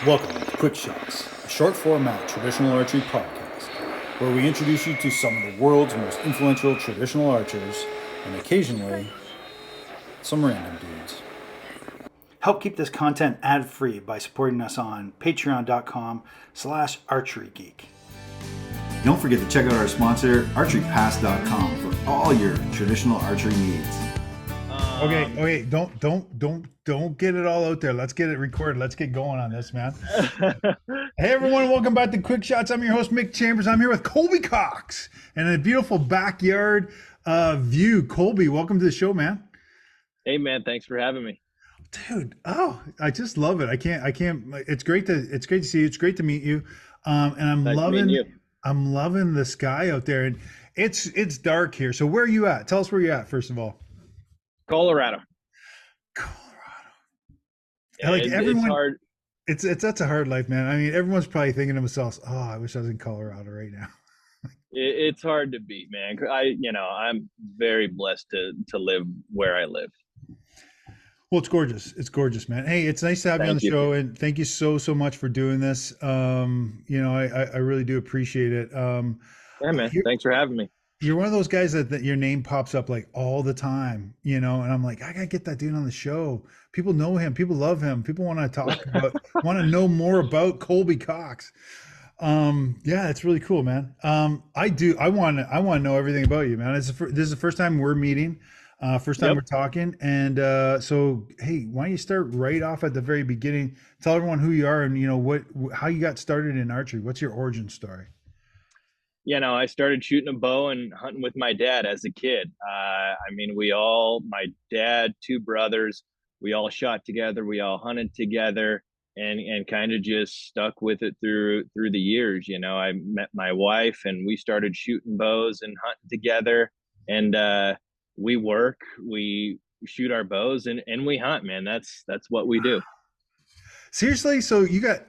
Welcome to Quick Shots, a short format traditional archery podcast, where we introduce you to some of the world's most influential traditional archers, and occasionally, some random dudes. Help keep this content ad-free by supporting us on patreon.com/archerygeek. Don't forget to check out our sponsor, archerypass.com, for all your traditional archery needs. Okay, don't get it all out there. Let's get it recorded. Let's get going on this, man. Hey everyone, welcome back to Quick Shots. I'm your host, Mick Chambers. I'm here with Colby Cox and a beautiful backyard view. Colby, welcome to the show, man. Hey man, thanks for having me. Dude, I just love it. I can't it's great to see you. It's great to meet you. And I'm loving the sky out there, and it's dark here. So where are you at? Tell us where you're at first of all. Colorado. Like everyone, it's hard. It's that's a hard life, man. I mean, everyone's probably thinking to themselves, "Oh, I wish I was in Colorado right now." It's hard to beat, man. I'm very blessed to live where I live. Well, it's gorgeous. It's gorgeous, man. Hey, it's nice to have you on the show, and thank you so much for doing this. I really do appreciate it. Yeah, man. Thanks for having me. You're one of those guys that your name pops up like all the time, and I'm like, I gotta get that dude on the show. People know him, people love him, people want to talk about, want to know more about Colby Cox. Yeah, it's really cool, man. I want to know everything about you, man. This is the first time we're meeting, first time we're talking, and so hey, why don't you start right off at the very beginning? Tell everyone who you are and how you got started in archery. What's your origin story? I started shooting a bow and hunting with my dad as a kid. My dad, two brothers, we all shot together. We all hunted together and kind of just stuck with it through the years. I met my wife and we started shooting bows and hunting together. And we shoot our bows and we hunt, man. That's what we do. Seriously? So you got...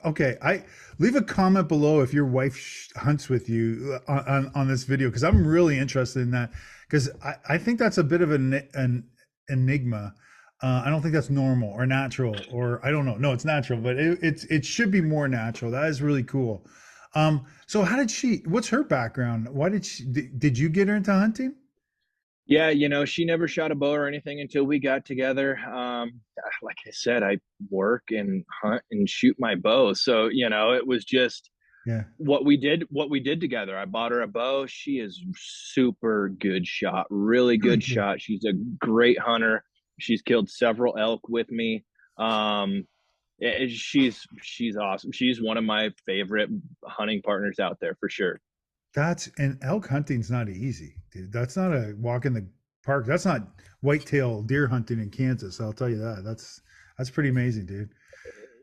Okay, I leave a comment below if your wife hunts with you on this video, because I'm really interested in that, because I think that's a bit of an enigma. I don't think that's normal or natural, or I don't know. No, it's natural, but it should be more natural. That is really cool. So what's her background? Did you get her into hunting? Yeah, she never shot a bow or anything until we got together. Like I said, I work and hunt and shoot my bow. So, it was just what we did together. I bought her a bow. She is super good shot, really good shot. She's a great hunter. She's killed several elk with me. She's awesome. She's one of my favorite hunting partners out there for sure. And elk hunting's not easy, dude. That's not a walk in the park. That's not whitetail deer hunting in Kansas. I'll tell you that. That's pretty amazing, dude.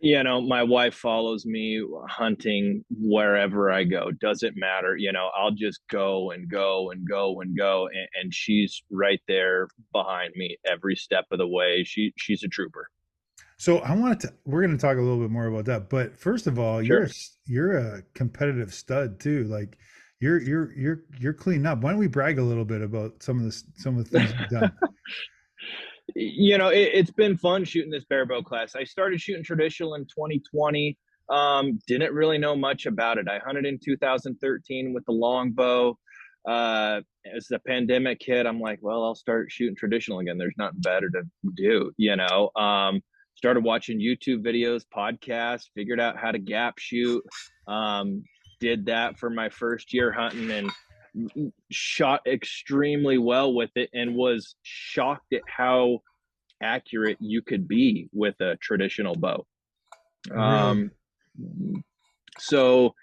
My wife follows me hunting wherever I go. Doesn't matter. I'll just go and go and go and go. And she's right there behind me every step of the way. She's a trooper. So we're going to talk a little bit more about that. But first of all, sure. You're a competitive stud too. Like, you're cleaning up. Why don't we brag a little bit about some of the things you've done? It's been fun shooting this barebow class. I started shooting traditional in 2020. Didn't really know much about it. I hunted in 2013 with the longbow. As the pandemic hit, I'm like, well, I'll start shooting traditional again. There's nothing better to do, Started watching YouTube videos, podcasts, figured out how to gap shoot. Did that for my first year hunting and shot extremely well with it, and was shocked at how accurate you could be with a traditional bow. So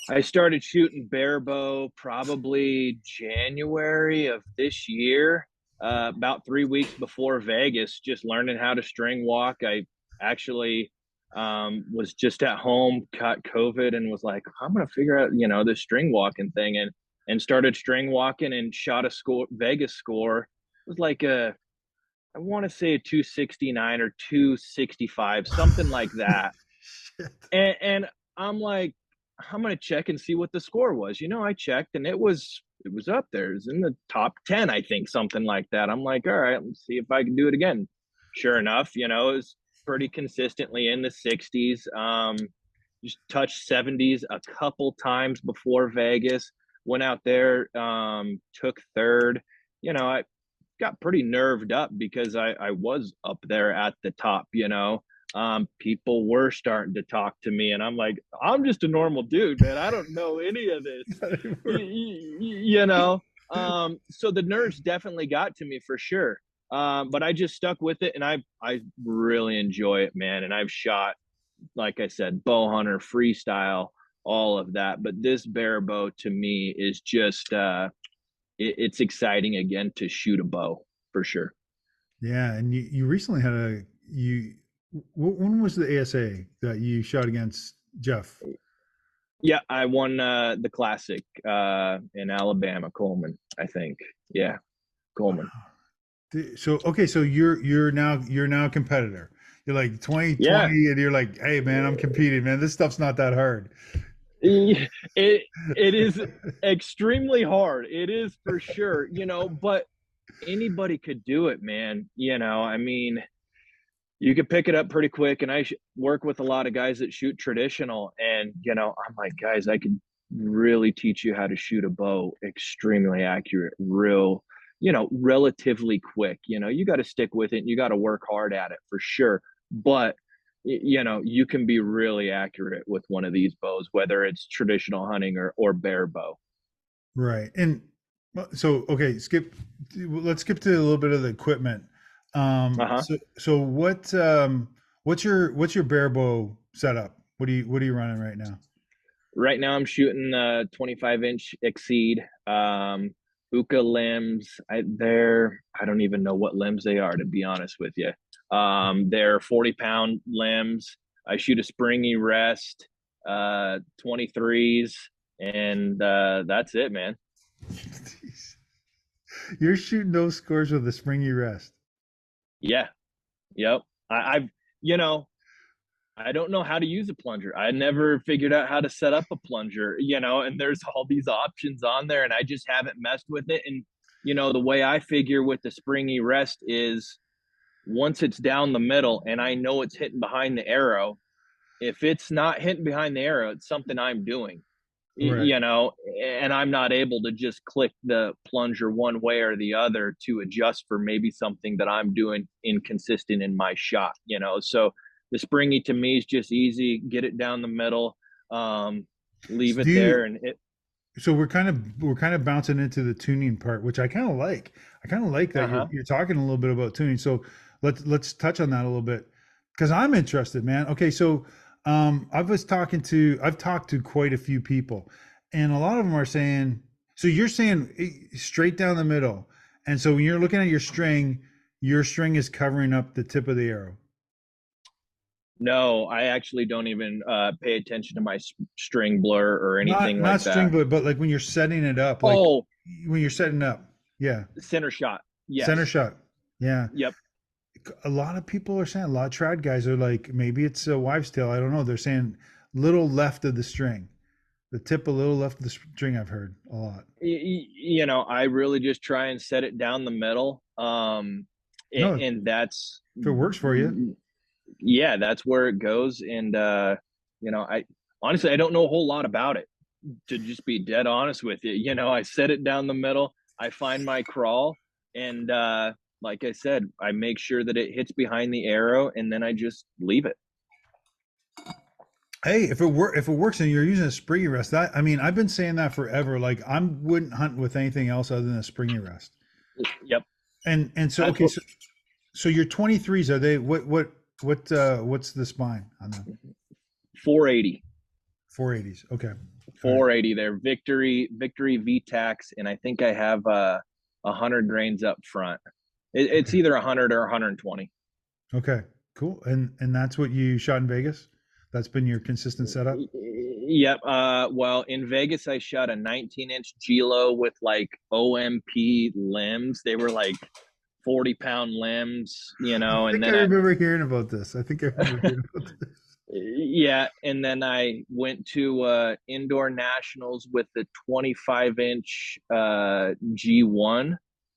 I started shooting barebow probably January of this year, about 3 weeks before Vegas, just learning how to string walk. I actually was just at home, caught COVID, and was like, I'm gonna figure out this string walking thing, and started string walking and shot a Vegas score. It was like I want to say a 269 or 265, something like that. and I'm like, I'm gonna check and see what the score was. I checked and it was up there. It was in the top 10, I think, something like that. I'm like, all right, let's see if I can do it again. Sure enough, it was pretty consistently in the 60s. Just touched 70s a couple times before Vegas. Went out there, took third. I got pretty nerved up because I was up there at the top. People were starting to talk to me, and I'm like, I'm just a normal dude, man. I don't know any of this. you know so the nerves definitely got to me for sure, but I just stuck with it, and I really enjoy it, man. And I've shot, like I said, bow hunter, freestyle, all of that, but this barebow to me is just it's exciting again to shoot a bow for sure. Yeah, and you recently had when was the ASA that you shot against Jeff? Yeah, I won the classic in Alabama, Coleman, I think. Yeah, Coleman. So okay, so you're now a competitor. You're like 2020, Yeah, and you're like, hey man, I'm competing, man. This stuff's not that hard. it is extremely hard. It is for sure, but anybody could do it, man. I mean, you could pick it up pretty quick. And I work with a lot of guys that shoot traditional, and I'm like, guys, I could really teach you how to shoot a bow extremely accurate, relatively quick. You got to stick with it, and you got to work hard at it for sure. But you can be really accurate with one of these bows, whether it's traditional hunting or bear bow. Right. And so okay, let's skip to a little bit of the equipment. Uh-huh. So what's your barebow setup? What are you running right now? Right now I'm shooting 25-inch exceed, Uka limbs. I don't even know what limbs they are, to be honest with you. They're 40-pound limbs. I shoot a springy rest, 23s, and that's it, man. You're shooting those scores with a springy rest. Yeah. Yep. I've you know I don't know how to use a plunger. I never figured out how to set up a plunger, and there's all these options on there, and I just haven't messed with it. And, the way I figure with the springy rest is once it's down the middle and I know it's hitting behind the arrow, if it's not hitting behind the arrow, it's something I'm doing, Right. and I'm not able to just click the plunger one way or the other to adjust for maybe something that I'm doing inconsistent in my shot. So the springy to me is just easy, get it down the middle, leave So it there, and it. so we're kind of bouncing into the tuning part, which I kind of like. I kind of like that you're Uh-huh. you're talking a little bit about tuning. So let's touch on that a little bit because I'm interested, man. Okay, so I've talked to quite a few people, and a lot of them are saying. So you're saying straight down the middle, and so when you're looking at your string is covering up the tip of the arrow. No, I actually don't even pay attention to my string blur or Not anything not like string, that. but like when you're setting it up, like Oh, when you're setting up. Yeah, center shot. center Yes. shot. Yeah. Yep. A lot of people are saying, a lot of trad guys are like, maybe it's a wives' tale. I don't know. They're saying little left of the string, the tip a little left of the string. I've heard a lot. I really just try and set it down the middle. No, And that's, if it works for you. yeah, that's where it goes. And, I honestly, I don't know a whole lot about it, to just be dead honest with you. I set it down the middle, I find my crawl, and, like I said, I make sure that it hits behind the arrow, and then I just leave it. Hey, if it works and you're using a springy rest, that I mean, I've been saying that forever. Like I wouldn't hunt with anything else other than a springy rest. Yep. And so That's okay, what so your 23s, are they what's the spine on them? 480. 480s. Okay. All right. 480 there. Victory VTAX, and I think I have 100 grains up front. It's Okay. either 100 or 120. Okay. Cool. And that's what you shot in Vegas? That's been your consistent setup? Yep. Well, in Vegas, I shot a 19-inch Gilo with like OMP limbs. They were like 40-pound limbs, I and think I then remember hearing about this. I think I remember hearing about this. yeah, and then I went to indoor nationals with the 25-inch G1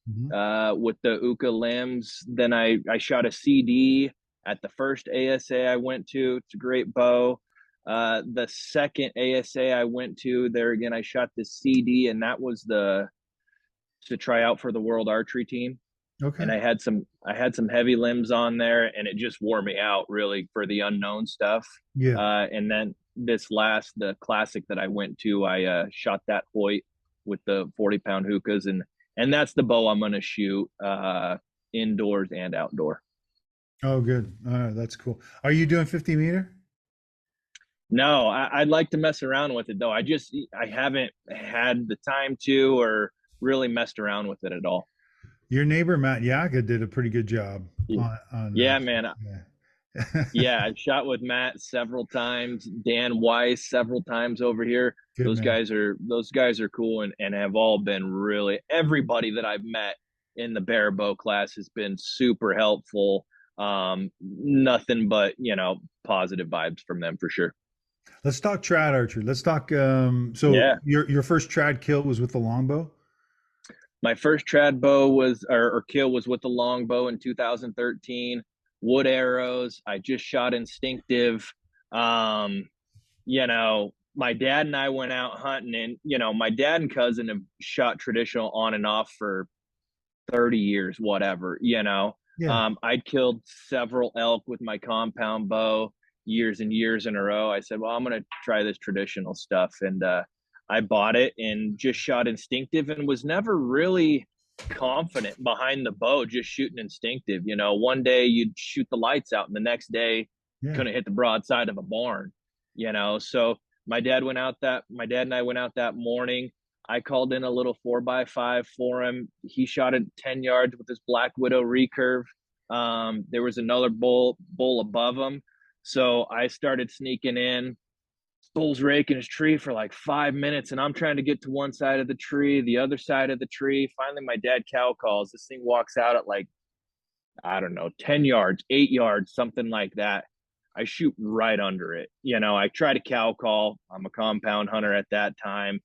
Mhm. with the Uka limbs. Then I shot a CD at the first ASA I went to. It's a great bow. The second ASA I went to, there again, I shot the CD, and that was to try out for the world archery team. Okay. And I had some heavy limbs on there, and it just wore me out really for the unknown stuff. Yeah. And then the classic that I went to, I shot that Hoyt with the 40-pound hookahs, and that's the bow I'm going to shoot indoors and outdoor. Oh, good. That's cool. Are you doing 50 meter? No, I'd like to mess around with it though. I haven't had the time to, or really messed around with it at all. Your neighbor Matt Yaga did a pretty good job on Yeah, man. yeah. Yeah, I've shot with Matt several times, Dan Weiss several times over here. Good Those man. guys are cool, and have all been really, everybody that I've met in the barebow class has been super helpful. Nothing but, positive vibes from them for sure. Let's talk trad archery. Let's talk. So Yeah. your first trad kill was with the longbow. My first trad bow or kill was with the longbow in 2013. Wood arrows. I just shot instinctive. My dad and I went out hunting, and my dad and cousin have shot traditional on and off for 30 years, whatever. Yeah. I'd killed several elk with my compound bow years and years in a row. I said, well, I'm going to try this traditional stuff. And I bought it and just shot instinctive, and was never really confident behind the bow, just shooting instinctive. One day you'd shoot the lights out, and the next day Yeah. couldn't hit the broadside of a barn. So my dad and I went out that morning. I called in a little 4x5 for him. He shot it 10 yards with his Black Widow recurve. There was another bull above him. So I started sneaking in. Bull's raking his tree for like 5 minutes, and I'm trying to get to one side of the tree, the other side of the tree. Finally, my dad cow calls. This thing walks out at like, I don't know, 10 yards, 8 yards, something like that. I shoot right under it. I try to cow call. I'm a compound hunter at that time.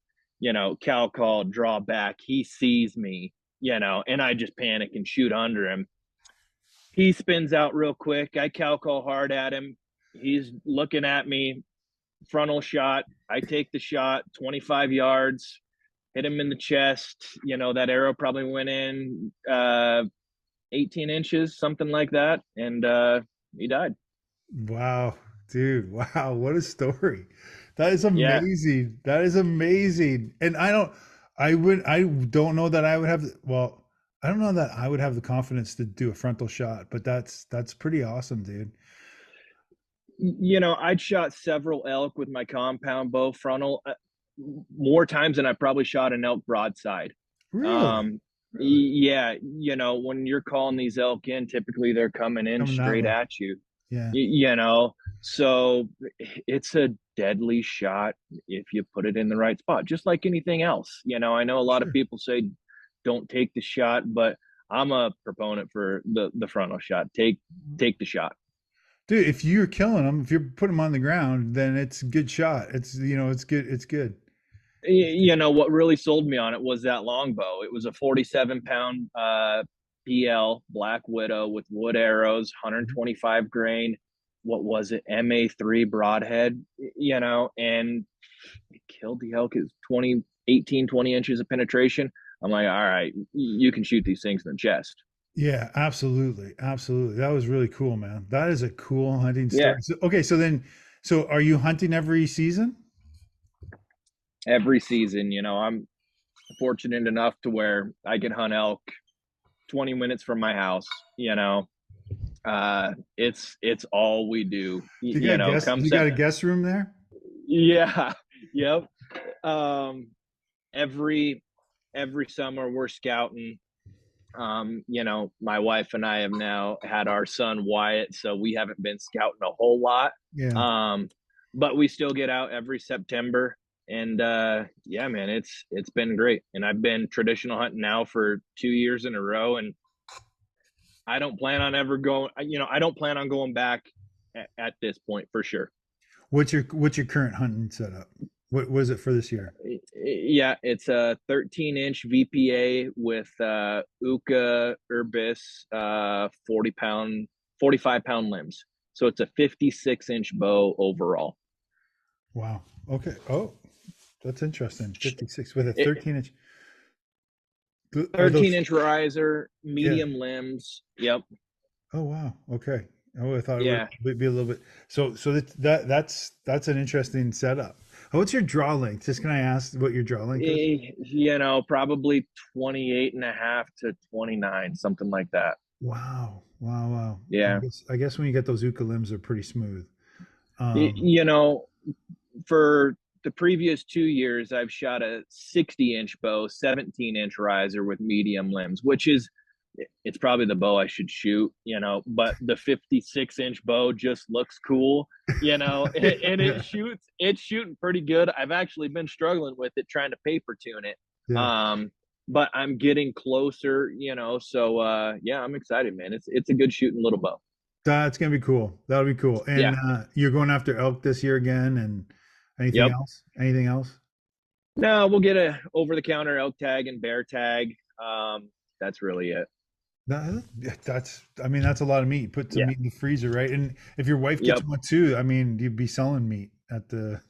Cow call, draw back. He sees me, and I just panic and shoot under him. He spins out real quick. I cow call hard at him. He's looking at me, frontal shot. I take the shot 25 yards, hit him in the chest. That arrow probably went in 18 inches, something like that. And he died. Wow, dude. Wow, what a story. That is Yeah. amazing. That is amazing. And I don't know that I would have, well, I don't know that I would have the confidence to do a frontal shot, but that's pretty awesome, dude. I'd shot several elk with my compound bow frontal more times than I probably shot an elk broadside. Really? Um, yeah, when you're calling these elk in, typically they're coming in Coming that straight way. at you. Yeah. So it's a deadly shot if you put it in the right spot, just like anything else. I know a lot of Sure. people say don't take the shot, but I'm a proponent for the frontal shot. Take the shot. Dude, if you're killing them, if you're putting them on the ground, then it's a good shot. It's good. It's good. What really sold me on it was that longbow. It was a 47-pound BL Black Widow with wood arrows, Mhm. 125 grain. What was it? MA3 broadhead, and it killed the elk. It's 20 inches of penetration. I'm like, all right, you can shoot these things in the chest. Yeah, absolutely. Absolutely. That was really cool, man. That is a cool hunting Yeah. story. Okay, so are you hunting every season? Every season, I'm fortunate enough to where I can hunt elk 20 minutes from my house. It's all we do. Do you got Come you got a guest room there? Yeah, yep. Um, every summer we're scouting. My wife and I have now had our son Wyatt, so we haven't been scouting a whole lot. Yeah. But we still get out every September, and yeah, man, it's been great. And I've been traditional hunting now for 2 years in a row, and I don't plan on ever going. I don't plan on going back at this point for sure. What's your current hunting setup? What was it for this year? Yeah, it's a 13-inch VPA with Uka Urbis 40-pound 45-pound limbs. So it's a 56-inch bow overall. Wow. Okay. Oh, that's interesting. 56 with a It, 13-inch. Are 13 those? inch riser, Yeah. medium limbs. Yep. Oh, wow. Okay. Oh, I thought it Yeah. would be a little bit. So that's an interesting setup. What's your draw length? Just can I ask what your draw length is? Probably 28 and a half to 29, something like that. Wow. Wow. Wow. Yeah. I guess when you get those Uka limbs, they're pretty smooth. Y- Um, you know, for the previous 2 years, I've shot a 60-inch bow, 17-inch riser with medium limbs, which is it's probably the bow I should shoot, but the 56-inch bow just looks cool, and yeah. it's shooting pretty good. I've actually been struggling with it, trying to paper tune it. Yeah. But I'm getting closer, so yeah, I'm excited, man. It's a good shooting little bow. That's gonna be cool. That'll be cool. And Yeah. you're going after elk this year again, and anything Yep. else? Anything else? No, we'll get a over the counter elk tag and bear tag. That's really it. I mean, that's a lot of meat. Put some Yeah. meat in the freezer, right? And if your wife gets Yep. one too, I mean, you'd be selling meat at the.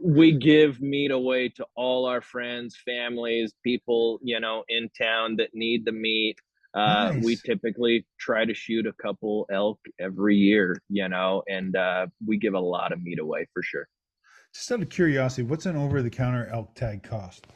We give meat away to all our friends, families, people, in town that need the meat. We Nice. typically try to shoot a couple elk every year, and we give a lot of meat away for sure. Just out of curiosity, what's an over-the-counter elk tag cost?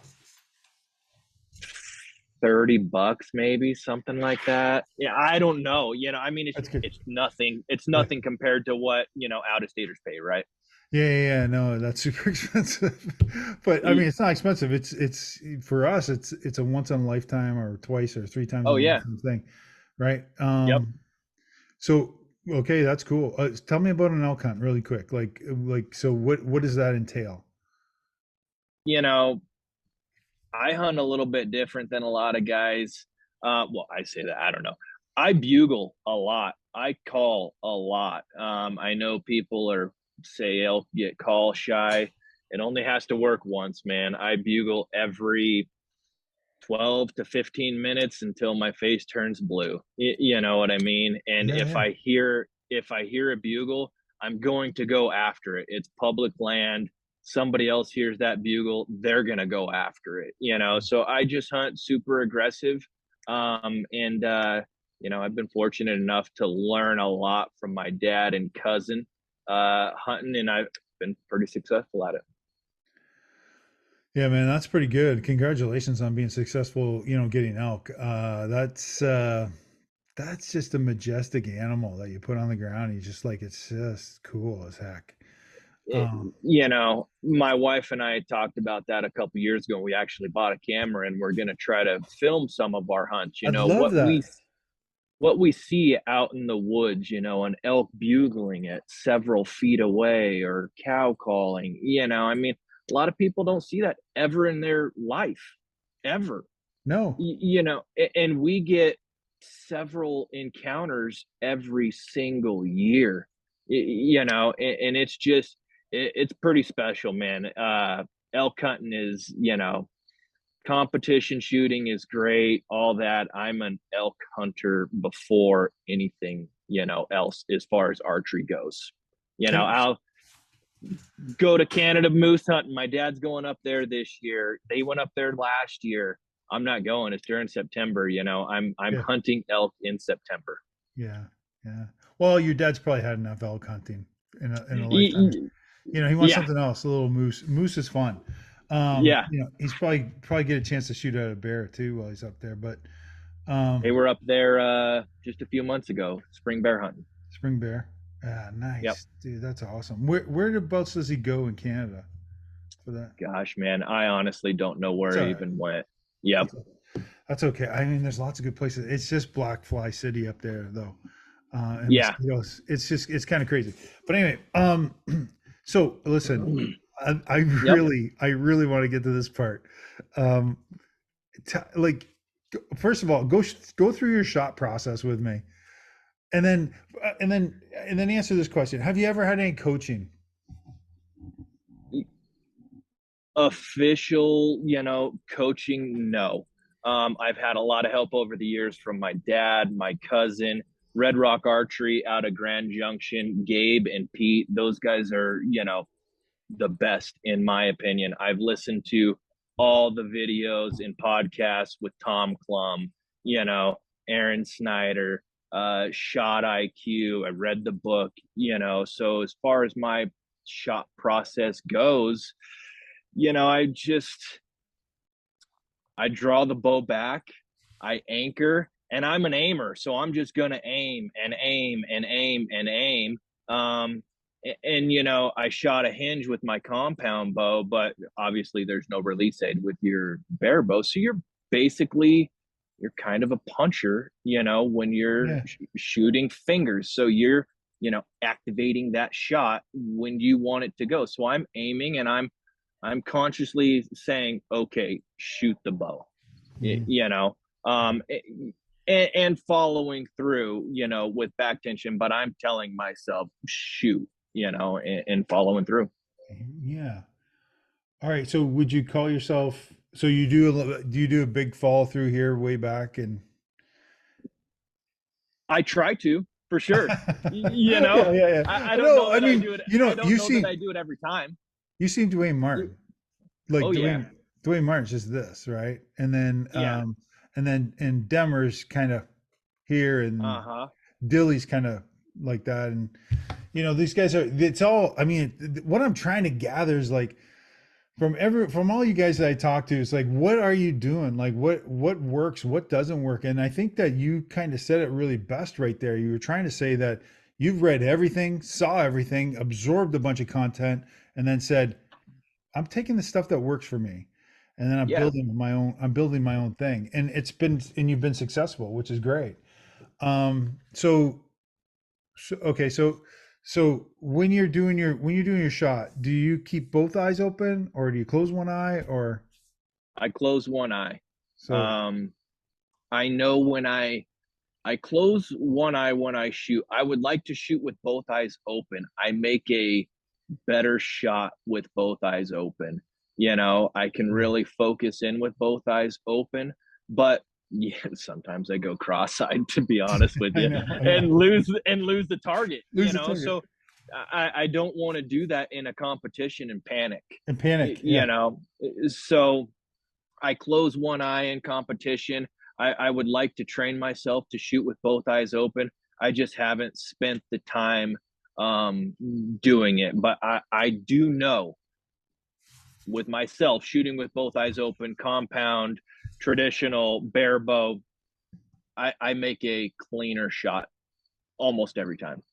30 bucks, maybe something like that. Yeah, I don't know. I mean, That's good. it's nothing. It's Yeah. nothing compared to what out of staters pay, right? Yeah. No, that's super expensive. But I mean, it's not expensive. It's for us, it's a once in a lifetime or twice or three times in Oh a yeah. lifetime thing, right? Yep. So okay, that's cool. Tell me about an elk hunt really quick. So what does that entail? You know, I hunt a little bit different than a lot of guys. Well, I say that, I don't know. I bugle a lot. I call a lot. I know people are say elk get call shy. It only has to work once, man. I bugle every 12 to 15 minutes until my face turns blue. You know what I mean? And Yeah, if I hear a bugle, I'm going to go after it. It's public land. Somebody else hears that bugle, they're going to go after it, So I just hunt super aggressive. And I've been fortunate enough to learn a lot from my dad and cousin hunting, and I've been pretty successful at it. yeah, man, that's pretty good. Congratulations on being successful, getting elk. That's just a majestic animal that you put on the ground. You just like it's just cool as heck. it, Um, my wife and I talked about that a couple years ago. We actually bought a camera and we're going to try to film some of our hunts. I'd love that. What we see out in the woods, an elk bugling at several feet away or cow calling. I mean, a lot of people don't see that ever in their life, ever. No, And we get several encounters every single year, and it's just it's pretty special, man. Elk hunting is, competition shooting is great, all that. I'm an elk hunter before anything, else as far as archery goes. can I'll go to Canada moose hunting. My dad's going up there this year. They went up there last year. I'm not going. It's during September. I'm yeah, hunting elk in September. yeah, yeah. Well, your dad's probably had enough elk hunting in a lifetime. Y- He wants Yeah, something else. A little moose. Moose is fun. yeah. He's probably get a chance to shoot at a bear too while he's up there. But They um, were up there just a few months ago, spring bear hunting. spring bear. Ah, Yep. nice, dude. That's awesome. Whereabouts does he go in Canada for that? Gosh, man, I honestly don't know It's where all he right. even went. Yep. That's okay. I mean, there's lots of good places. It's just Black Fly City up there, though, and Yeah. mosquitoes. It's kind of crazy. But anyway, so listen, I Yep. I really want to get to this part. Um, like, first of all, go through your shot process with me, and then answer this question: have you ever had any coaching? Official, coaching, no. I've had a lot of help over the years from my dad, my cousin, Red Rock Archery out of Grand Junction, Gabe and Pete, those guys are, the best in my opinion. I've listened to all the videos and podcasts with Tom Klum, Aaron Snyder, Shot IQ. I read the book, so as far as my shot process goes, I draw the bow back, I anchor, and I'm an aimer, so I'm just gonna aim and aim and aim and aim. I shot a hinge with my compound bow, but obviously there's no release aid with your bare bow, so you're kind of a puncher, when you're shooting fingers. So you're activating that shot when you want it to go. So I'm aiming and I'm consciously saying, okay, shoot the bow, and following through, with back tension, but I'm telling myself shoot, and following through. Yeah. All right. So would you call yourself, so you do you do a big follow through here way back? And I try to, for sure. Yeah. I don't know that I do it. You know, I don't know that I do it every time. You seen Dwayne Martin. Like Dwayne Martin's just this, right? And then and Demmer's kind of here, and Dilly's kind of like that. And these guys it's all, I mean, what I'm trying to gather is like from all you guys that I talk to, it's like, what are you doing? Like what works, what doesn't work? And I think that you kind of said it really best right there. You were trying to say that you've read everything, saw everything, absorbed a bunch of content, and then said, I'm taking the stuff that works for me, and then I'm building my own thing. And you've been successful, which is great. So when you're doing your shot, do you keep both eyes open, or do you close one eye, or? I close one eye. So I know when I close one eye when I shoot. I would like to shoot with both eyes open. I make a better shot with both eyes open. I can really focus in with both eyes open, but sometimes I go cross-eyed, to be honest with you, and lose the target. So I don't want to do that in a competition and panic. So I close one eye in competition. I would like to train myself to shoot with both eyes open. I just haven't spent the time doing it, but I do know with myself shooting with both eyes open, compound, traditional, bare bow, I make a cleaner shot almost every time.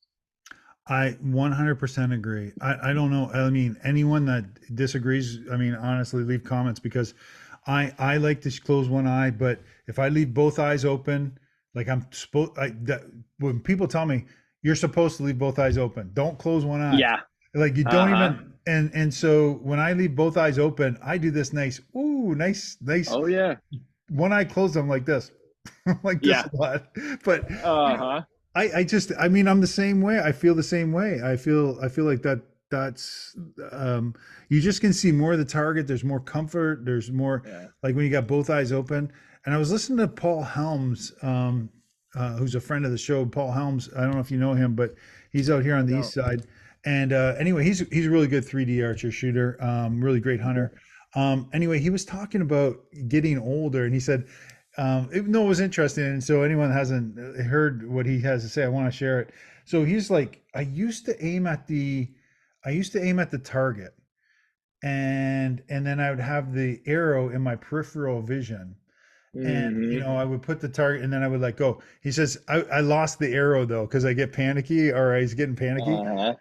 I 100% agree. I don't know. I mean, anyone that disagrees, I mean, honestly, leave comments, because I like to close one eye, but if I leave both eyes open, like when people tell me you're supposed to leave both eyes open, don't close one eye. Yeah. Like you don't even, and so when I leave both eyes open, I do this nice. Oh yeah. One eye closed, I'm like this, like this a lot. But I mean, I'm the same way. I feel the same way. I feel like that's you just can see more of the target. There's more comfort. There's more like when you got both eyes open. And I was listening to Paul Helms, who's a friend of the show. Paul Helms, I don't know if you know him, but he's out here on the east side. And anyway, he's a really good 3D archer shooter, really great hunter. Anyway, he was talking about getting older, and he said, it was interesting. And so anyone hasn't heard what he has to say, I want to share it. So he's like, I used to aim at the target, and then I would have the arrow in my peripheral vision. And I would put the target, and then I would let go. He says, I lost the arrow though, because I get panicky, or he's getting panicky.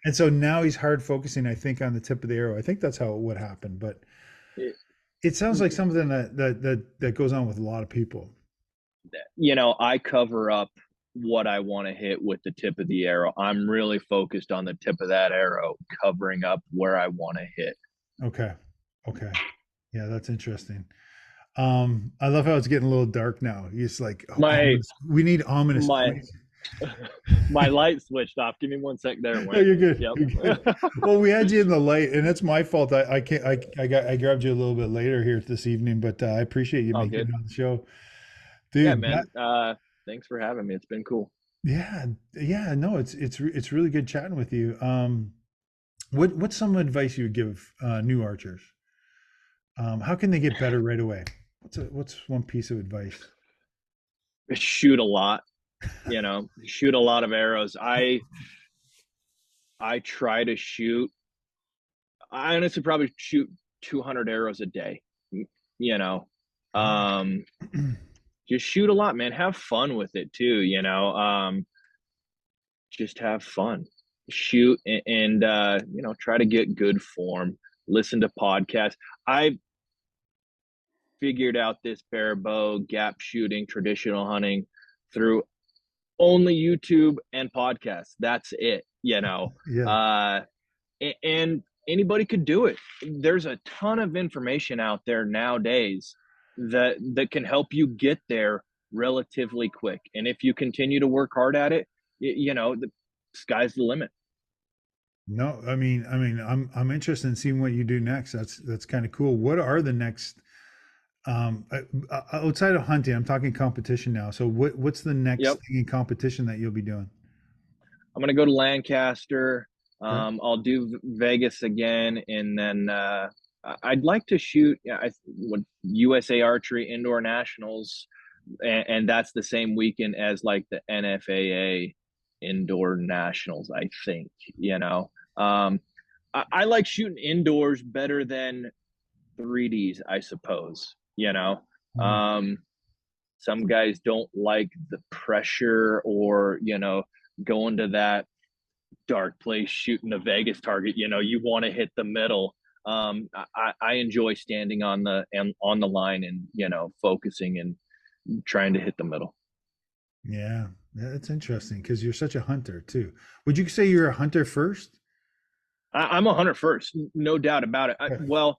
And so now he's hard focusing, I think, on the tip of the arrow. I think that's how it would happen. But it sounds like something that goes on with a lot of people. I cover up what I want to hit with the tip of the arrow. I'm really focused on the tip of that arrow, covering up where I want to hit. Okay. Yeah, that's interesting. I love how it's getting a little dark now. It's like, we need ominous. My light switched off. Give me 1 sec there. No, you're good. Yep. You're good. Well, we had you in the light, and it's my fault. I grabbed you a little bit later here this evening, but I appreciate you making it on the show, dude. Yeah, man. Thanks for having me. It's been cool. Yeah, yeah, no, it's really good chatting with you. What's some advice you would give new archers? How can they get better right away? What's one piece of advice? Shoot a lot, shoot a lot of arrows. I try to shoot. I honestly probably shoot 200 arrows a day. You know, Wow. um, just shoot a lot, man. Have fun with it too. Just have fun. Shoot and try to get good form. Listen to podcasts. I figured out this barebow, gap shooting, traditional hunting through only YouTube and podcasts. That's it. Yeah. Uh, and anybody could do it. There's a ton of information out there nowadays that can help you get there relatively quick. And if you continue to work hard at it, the sky's the limit. No, I mean, I'm interested in seeing what you do next. That's kind of cool. What are the next outside of hunting? I'm talking competition now. So what's the next Yep. thing in competition that you'll be doing? I'm going to go to Lancaster. Okay. I'll do Vegas again. And then I'd like to shoot USA Archery Indoor Nationals. And that's the same weekend as like the NFAA Indoor Nationals, I think. I like shooting indoors better than 3Ds, I suppose. Mm. Um, some guys don't like the pressure or, going to that dark place shooting a Vegas target. You want to hit the middle. I enjoy standing on the line and focusing and trying to hit the middle. Yeah, that's interesting because you're such a hunter too. Would you say you're a hunter first? I'm a hunter first, no doubt about it. Okay.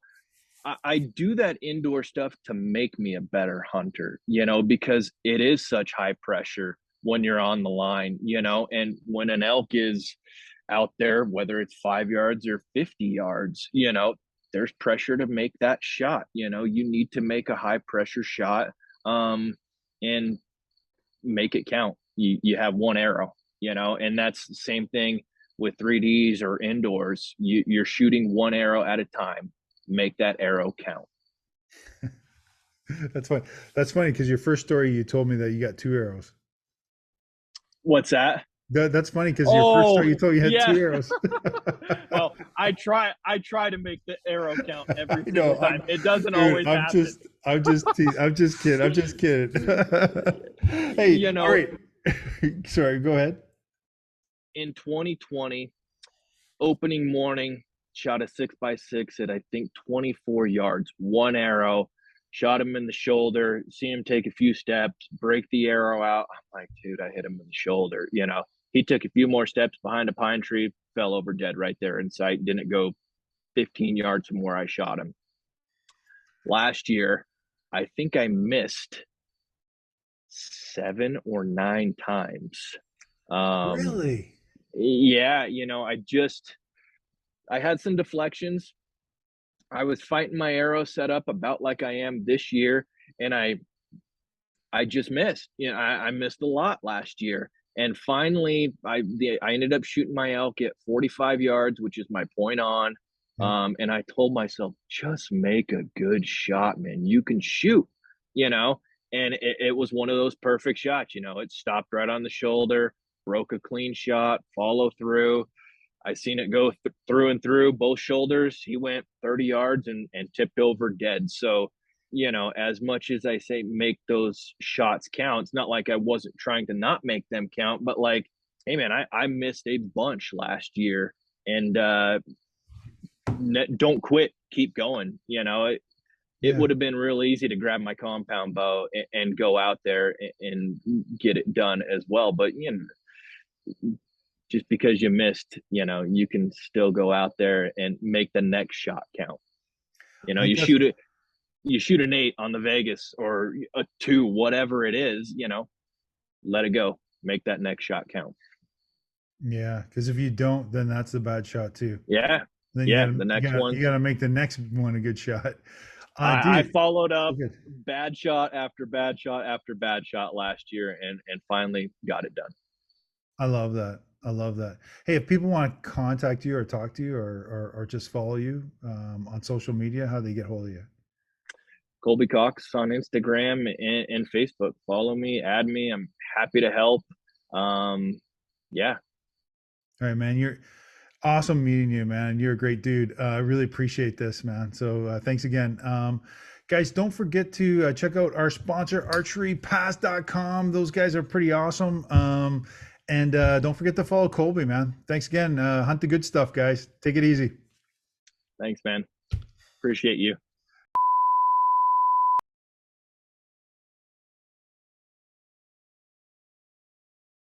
I do that indoor stuff to make me a better hunter, because it is such high pressure when you're on the line, and when an elk is out there, whether it's 5 yards or 50 yards, there's pressure to make that shot. You need to make a high pressure shot and make it count. You have one arrow, and that's the same thing with 3Ds or indoors. You're shooting one arrow at a time. Make that arrow count. That's funny. That's funny because your first story you told me that you got two arrows. What's that? That's funny because your first Oh, story you told me you had yeah. two arrows. Well, I try to make the arrow count every I single know. time. It doesn't Dude, always happen. I'm just kidding. I'm just kidding. Hey, You all know, right. Sorry, go ahead. in 2020, opening morning, shot a 6x6 at I think 24 yards, one arrow, shot him in the shoulder, see him take a few steps, break the arrow out. I'm like, dude, I hit him in the shoulder. He took a few more steps behind a pine tree, fell over dead right there in sight, didn't go 15 yards from where I shot him. Last year, I think I missed 7 or 9 times. Um, Really? yeah, I had some deflections. I was fighting my arrow set up about like I am this year, and I just missed. I missed a lot last year, and finally I ended up shooting my elk at 45 yards, which is my point on. Yeah. And I told myself, just make a good shot, man. You can shoot, you know. And it was one of those perfect shots. It stopped right on the shoulder, broke a clean shot, follow through. I seen it go through and through both shoulders. He went 30 yards and tipped over dead. So, as much as I say make those shots count, it's not like I wasn't trying to not make them count, but like, hey man, I missed a bunch last year, and don't quit, keep going. It Yeah. would have been real easy to grab my compound bow and go out there and get it done as well. But just because you missed, you can still go out there and make the next shot count. I You def shoot it, you shoot an 8 on the Vegas or a 2, whatever it is, let it go, make that next shot count. Yeah, because if you don't, then that's a bad shot too. Yeah. Then Yeah. The next you one, gotta make the next one a good shot. I Dude, followed up okay. bad shot after bad shot after bad shot last year and finally got it done. I love that. I love that. Hey, if people want to contact you or talk to you or just follow you on social media, how do they get hold of you? Colby Cox on Instagram and Facebook. Follow me, add me. I'm happy to help. Yeah, All right, man. You're awesome meeting you, man. You're a great dude. I really appreciate this, man. So thanks again. Guys, don't forget to check out our sponsor, archerypass.com. Those guys are pretty awesome. And don't forget to follow Colby, man. Thanks again. Hunt the good stuff, guys. Take it easy. thanks, man. Appreciate you.